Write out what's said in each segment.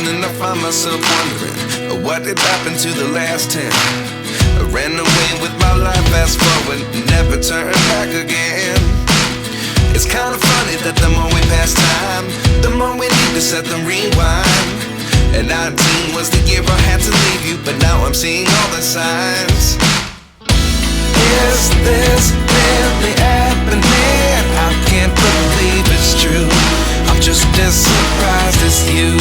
11 and I find myself wondering what did happen to the last 10. I ran away with my life, fast forward, never turn back again. It's kinda funny that the more we pass time, the more we need to set them rewind. And 19 was the year I had to leave you, but now I'm seeing all the signs. Is this really happening? I can't believe it's true. I'm just as surprised as you.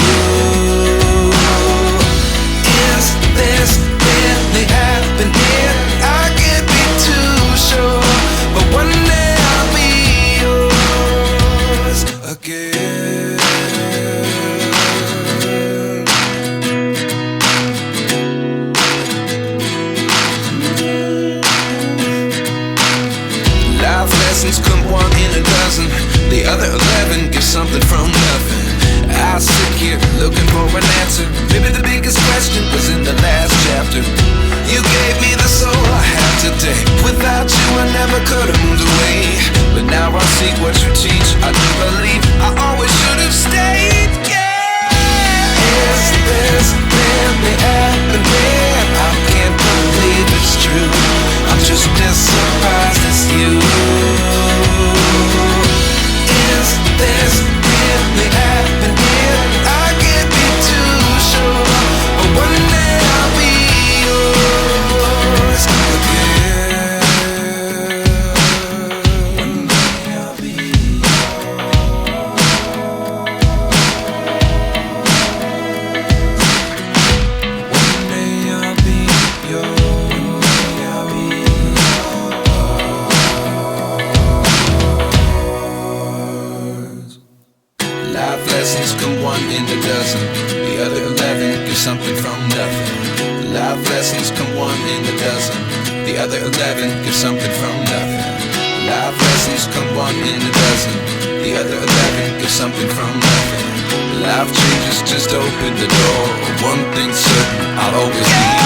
Is this really happening? I can't be too sure, but one day I'll be yours again. Life lessons come one in a dozen. The other 11 give something from nothing. I sit here looking for an answer. Maybe the biggest question was in the last chapter. You gave me the soul I have today. Without you I never could have moved away. But now I see what you teach. I do believe I always should have stayed. Yeah. Is this really happening? I can't believe it's true. I'm just as surprised as you. Is this really happening? I can't be too sure, but one day I'll be yours again. One day I'll be yours. One day I'll be yours. I'll be yours. Life lessons come one in a dozen. The other 11 give something from nothing. Life lessons come one in a dozen. The other 11 give something from nothing. Life lessons come one in a dozen. The other 11 give something from nothing. Life changes just open the door. One thing's certain, I'll always be